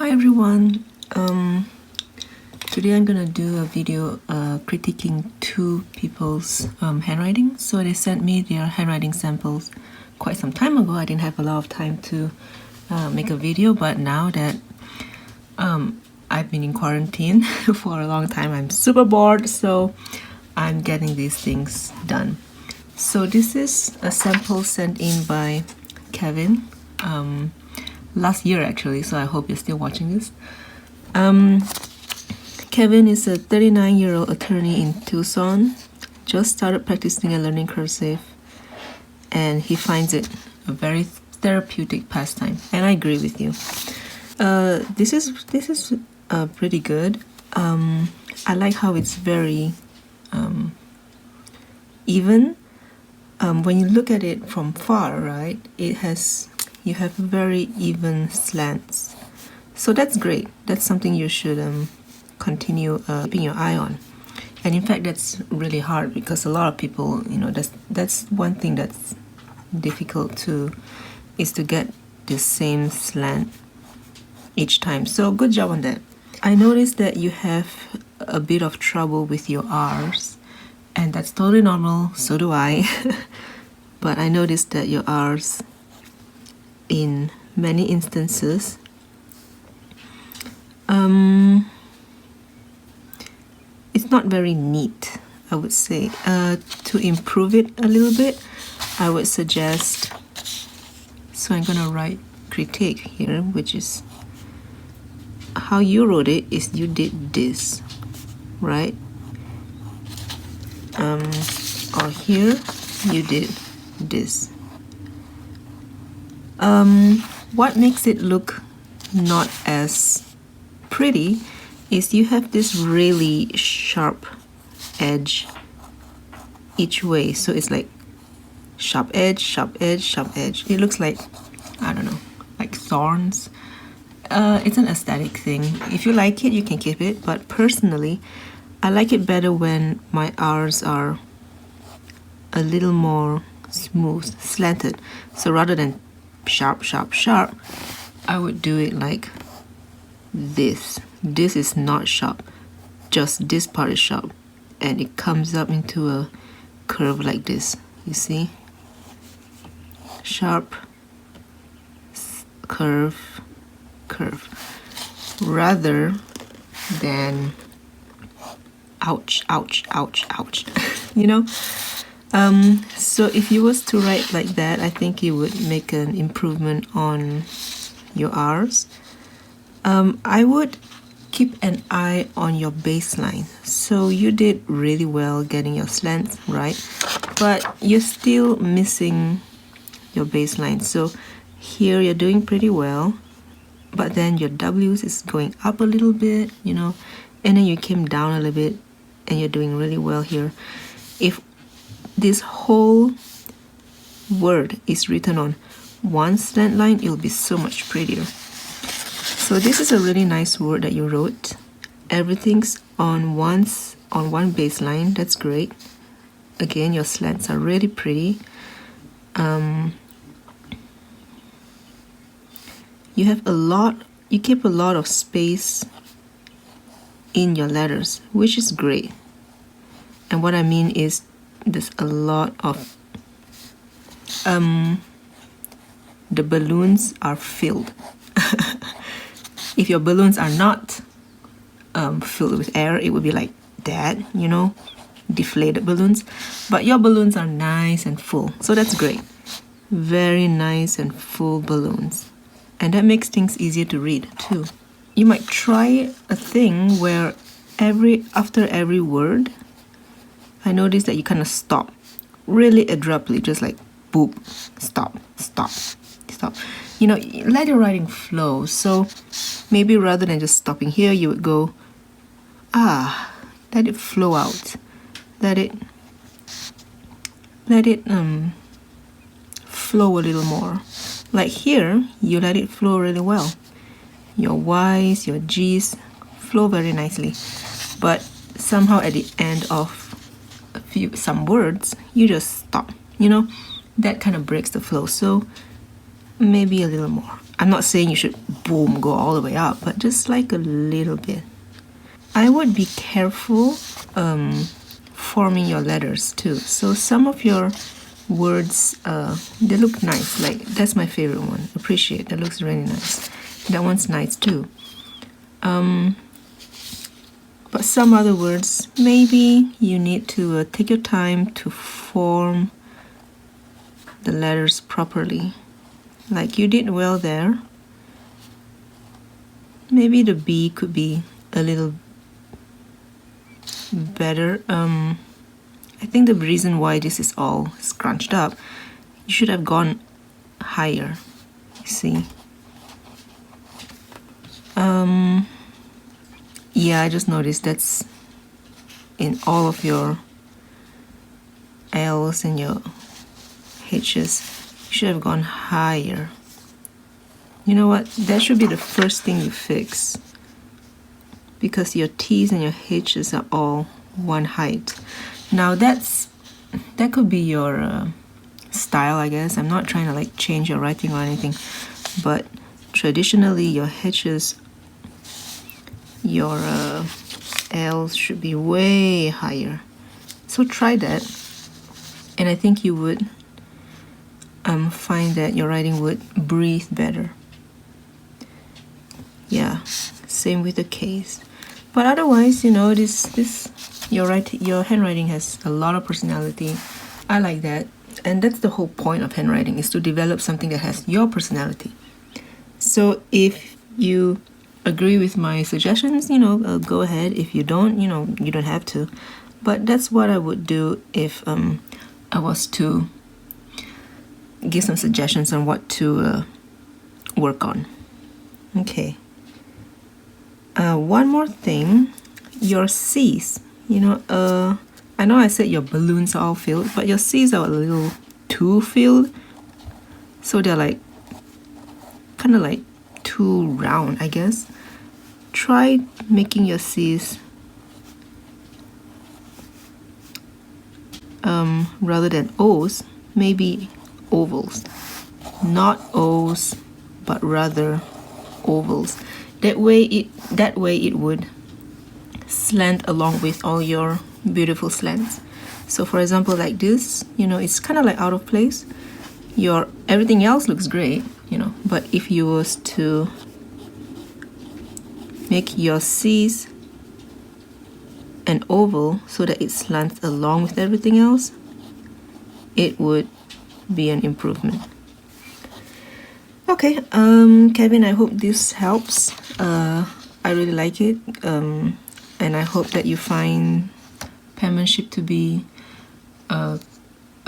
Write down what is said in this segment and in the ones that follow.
Hi everyone. Today I'm gonna do a video critiquing two people's handwriting. So they sent me their handwriting samples quite some time ago. I didn't have a lot of time to make a video, but now that I've been in quarantine for a long time, I'm super bored, so I'm getting these things done. So this is a sample sent in by Kevin. Last year actually, so I hope you're still watching this. Kevin is a 39-year-old attorney in Tucson, just started practicing and learning cursive, and he finds it a very therapeutic pastime, and I agree with you. This is pretty good. I like how it's very even. When you look at it from far, right, you have very even slants, so that's great. That's something you should continue keeping your eye on. And in fact, that's really hard because a lot of people, that's one thing that's difficult is to get the same slant each time. So good job on that. I noticed that you have a bit of trouble with your R's, and that's totally normal. So do I. But I noticed that your R's, in many instances, it's not very neat, I would say. To improve it a little bit, I would suggest, so I'm gonna write critique here, which is how you wrote it is you did this, right? Or here you did this. What makes it look not as pretty is you have this really sharp edge each way. So it's like sharp edge, sharp edge, sharp edge. It looks like, I don't know, like thorns. It's an aesthetic thing. If you like it, you can keep it. But personally, I like it better when my R's are a little more smooth, slanted. So rather than sharp, sharp, sharp, I would do it like this. This is not sharp, just this part is sharp, and it comes up into a curve like this. You see? Sharp, curve, curve, rather than ouch, ouch, ouch, ouch. So if you was to write like that, I think you would make an improvement on your R's. I would keep an eye on your baseline. So you did really well getting your slants right, but you're still missing your baseline. So here you're doing pretty well, but then your W's is going up a little bit, and then you came down a little bit, and you're doing really well here. If this whole word is written on one slant line, it'll be so much prettier. So this is a really nice word that you wrote. Everything's on one baseline. That's great. Again, your slants are really pretty. You keep a lot of space in your letters, which is great. And what I mean is there's a lot of the balloons are filled. If your balloons are not filled with air, it would be like that, deflated balloons. But your balloons are nice and full, so that's great. Very nice and full balloons. And that makes things easier to read too. You might try a thing where after every word, I noticed that you kind of stop really abruptly, just like boop, stop, stop, stop. Let your writing flow. So maybe rather than just stopping here, you would go, let it flow out. Let it flow a little more. Like here, you let it flow really well. Your Y's, your G's flow very nicely. But somehow at the end of some words, you just stop. That kind of breaks the flow. So maybe a little more. I'm not saying you should boom go all the way up, but just like a little bit. I would be careful forming your letters too. So some of your words, they look nice. Like that's my favorite one. Appreciate, that looks really nice. That one's nice too. But some other words, maybe you need to take your time to form the letters properly. Like you did well there. Maybe the B could be a little better. I think the reason why this is all scrunched up, you should have gone higher. You see? Yeah, I just noticed that's in all of your L's and your H's. You should have gone higher. You know what? That should be the first thing you fix, because your T's and your H's are all one height. Now that could be your style, I guess. I'm not trying to like change your writing or anything, but traditionally your H's, your L's should be way higher. So try that, and I think you would find that your writing would breathe better. Yeah, same with the K's. But otherwise, you know, your handwriting has a lot of personality. I like that, and that's the whole point of handwriting, is to develop something that has your personality. So if you agree with my suggestions, you know, go ahead. If you don't, you know, you don't have to. But that's what I would do if I was to give some suggestions on what to work on. Okay. One more thing, your C's. You know, I know I said your balloons are all filled, but your C's are a little too filled. So they're like, kind of like too round, I guess. Try making your C's rather than O's, maybe ovals. Not O's, but rather ovals. That way it would slant along with all your beautiful slants. So for example, like this, you know, it's kind of like out of place. Everything else looks great, you know, but if you was to make your C's an oval so that it slants along with everything else, it would be an improvement. Okay, Kevin, I hope this helps. I really like it, and I hope that you find penmanship to be a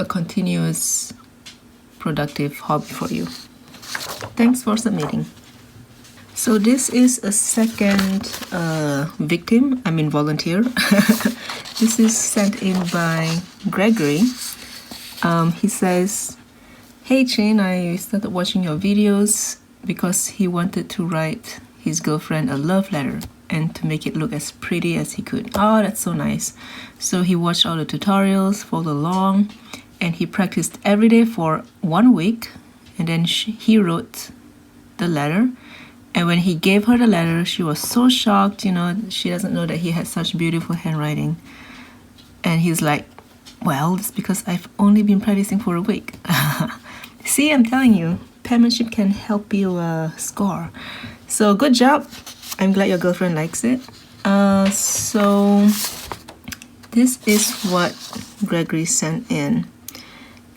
continuous, productive hobby for you. Thanks for submitting. So this is a second volunteer. This is sent in by Gregory. He says, "Hey Chin, I started watching your videos because he wanted to write his girlfriend a love letter and to make it look as pretty as he could." Oh, that's so nice. So he watched all the tutorials, followed along, and he practiced every day for 1 week, and then he wrote the letter. And when he gave her the letter, she was so shocked, you know, she doesn't know that he had such beautiful handwriting. And he's like, "Well, it's because I've only been practicing for a week." See, I'm telling you, penmanship can help you score. So good job. I'm glad your girlfriend likes it. So this is what Gregory sent in.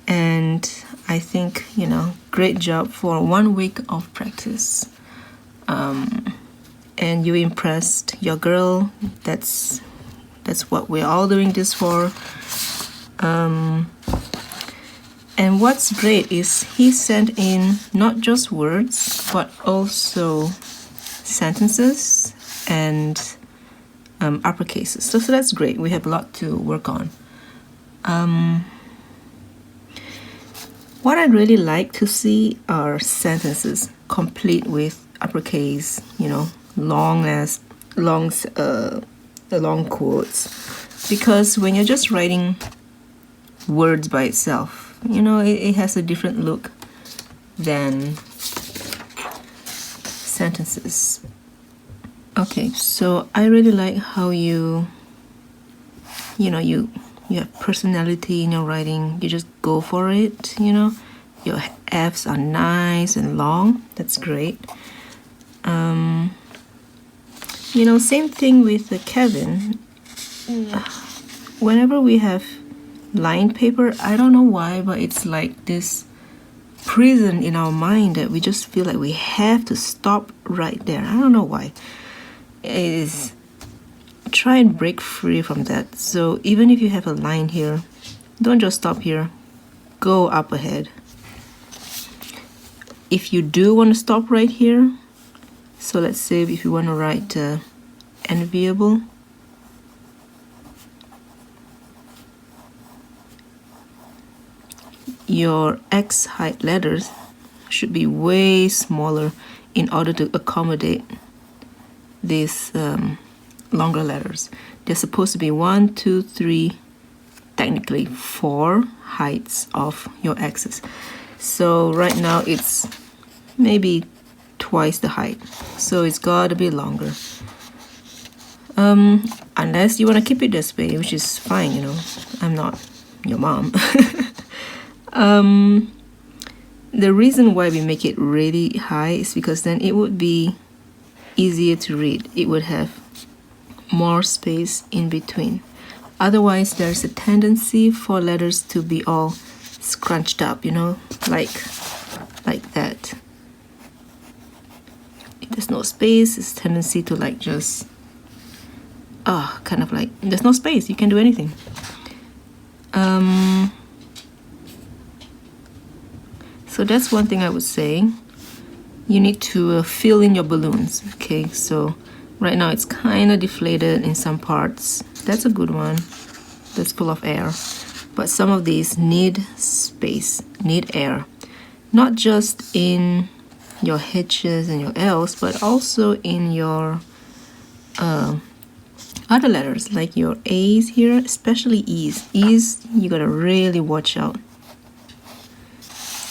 And I think, you know, great job for 1 week of practice. And you impressed your girl. That's what we're all doing this for. And what's great is he sent in not just words, but also sentences and uppercases. So that's great. We have a lot to work on. What I'd really like to see are sentences complete with uppercase, you know, long quotes. Because when you're just writing words by itself, you know, it has a different look than sentences. Okay, so I really like how you have personality in your writing. You just go for it, Your F's are nice and long. That's great. Same thing with Kevin. Whenever we have lined paper, I don't know why, but it's like this prison in our mind that we just feel like we have to stop right there. I don't know why. It is, try and break free from that. So even if you have a line here, don't just stop here. Go up ahead. If you do want to stop right here, so let's say if you want to write enviable, your X height letters should be way smaller in order to accommodate these longer letters. They're supposed to be 1, 2, 3, technically 4 heights of your X's. So right now it's maybe twice the height, so it's got to be longer. Unless you want to keep it this way, which is fine, I'm not your mom. The reason why we make it really high is because then it would be easier to read. It would have more space in between. Otherwise, there's a tendency for letters to be all scrunched up, like that. If there's no space, it's tendency to like just kind of like there's no space, you can't do anything. So that's one thing I would say. You need to fill in your balloons. Okay, so right now it's kind of deflated in some parts. That's a good one. That's full of air. But some of these need space, need air. Not just in your H's and your L's, but also in your other letters, like your A's here, especially E's. E's, you gotta really watch out.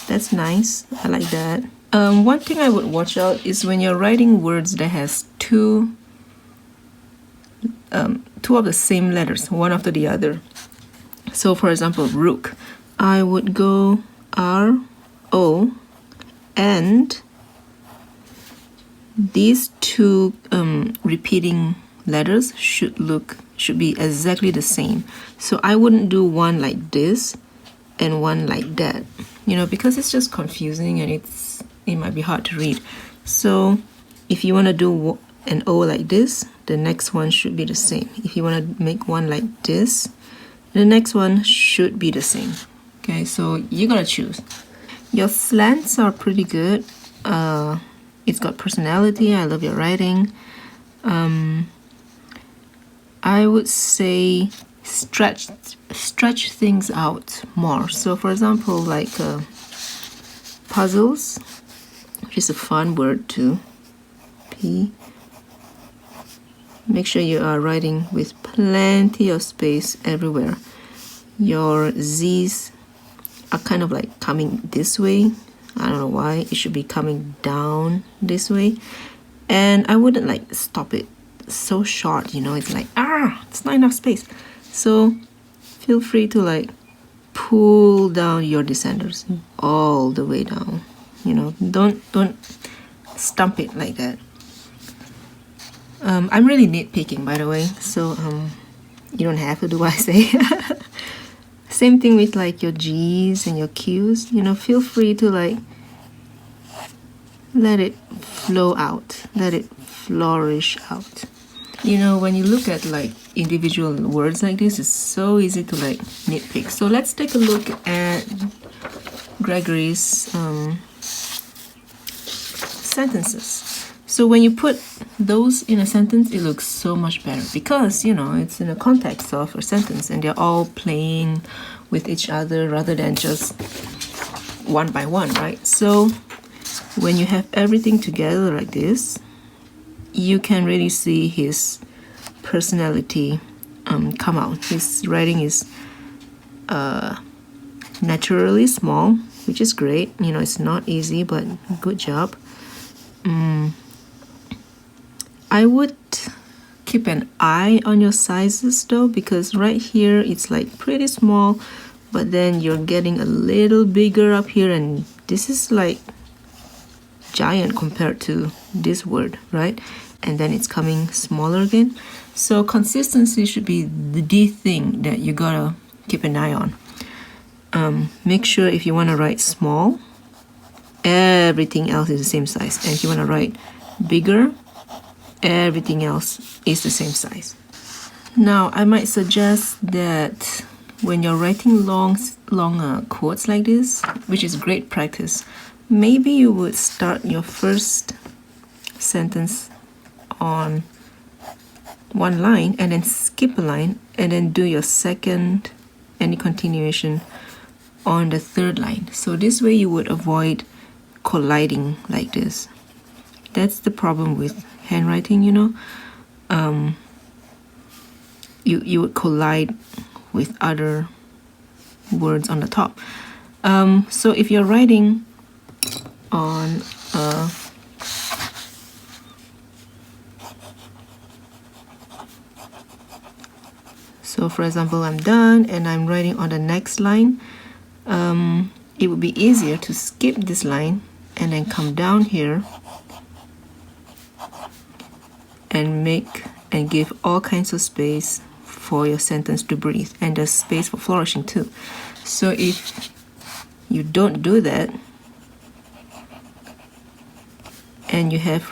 That's nice. I like that. One thing I would watch out is when you're writing words that has two of the same letters, one after the other. So for example, rook, I would go R, O, and these two repeating letters should be exactly the same. So I wouldn't do one like this and one like that, because it's just confusing and it might be hard to read. So if you want to do an O like this, the next one should be the same. If you want to make one like this, the next one should be the same. Okay, so you gotta choose. Your slants are pretty good. It's got personality. I love your writing. I would say stretch things out more. So for example, like puzzles, which is a fun word too. P. Make sure you are writing with plenty of space everywhere. Your Z's are kind of like coming this way. I don't know why. It should be coming down this way. And I wouldn't like stop it so short, it's like, it's not enough space. So feel free to like pull down your descenders all the way down. Don't stump it like that. I'm really nitpicking, by the way, so you don't have to do what I say. Same thing with like your G's and your Q's. Feel free to like let it flow out, let it flourish out. When you look at like individual words like this, it's so easy to like nitpick. So let's take a look at Gregory's sentences. So when you put those in a sentence, it looks so much better because, it's in a context of a sentence and they're all playing with each other rather than just one by one, right? So when you have everything together like this, you can really see his personality come out. His writing is naturally small, which is great. You know, it's not easy, but good job. I would keep an eye on your sizes though, because right here it's like pretty small, but then you're getting a little bigger up here, and this is like giant compared to this word, right? And then it's coming smaller again. So consistency should be the thing that you gotta keep an eye on. Make sure if you want to write small, everything else is the same size, and if you want to write bigger, everything else is the same size. Now I might suggest that when you're writing long quotes like this, which is great practice, maybe you would start your first sentence on one line and then skip a line and then do your second, any continuation on the third line. So this way you would avoid colliding like this. That's the problem with handwriting, you know. You would collide with other words on the top. So if you're writing on so for example, I'm done and I'm writing on the next line, it would be easier to skip this line and then come down here and give all kinds of space for your sentence to breathe, and there's space for flourishing too. So if you don't do that and you have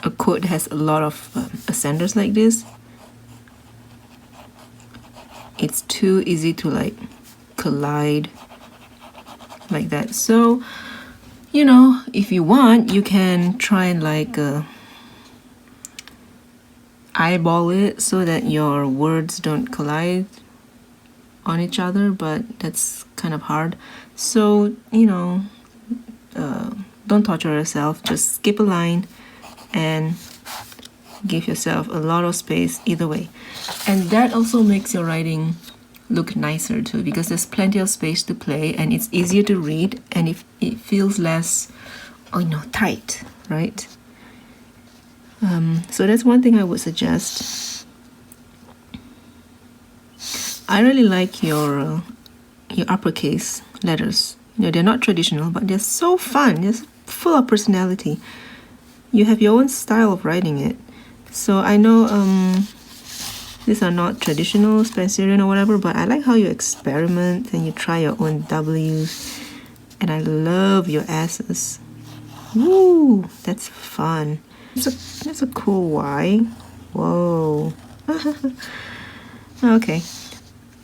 a quote that has a lot of ascenders like this, it's too easy to like collide like that. So, you know, if you want, you can try and like eyeball it so that your words don't collide on each other, but that's kind of hard. So, you know, don't torture yourself, just skip a line and give yourself a lot of space either way. And that also makes your writing look nicer too, because there's plenty of space to play and it's easier to read, and it feels less, tight, right? So that's one thing I would suggest. I really like your uppercase letters. You know, they're not traditional, but they're so fun. They're full of personality. You have your own style of writing it. So I know these are not traditional Spencerian or whatever, but I like how you experiment and you try your own W's. And I love your S's. Woo, that's fun. That's a cool Y. Whoa. Okay.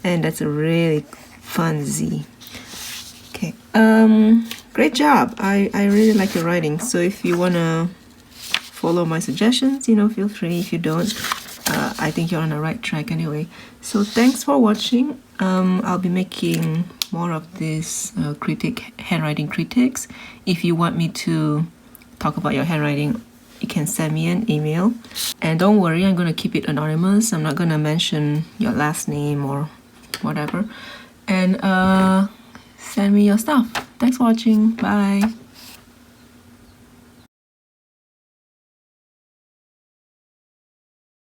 And that's a really fun Z. Okay. Great job. I really like your writing. So if you wanna follow my suggestions, feel free. If you don't, I think you're on the right track anyway. So thanks for watching. I'll be making more of this handwriting critiques. If you want me to talk about your handwriting, you can send me an email. And don't worry, I'm going to keep it anonymous. I'm not going to mention your last name or whatever. And send me your stuff. Thanks for watching. Bye.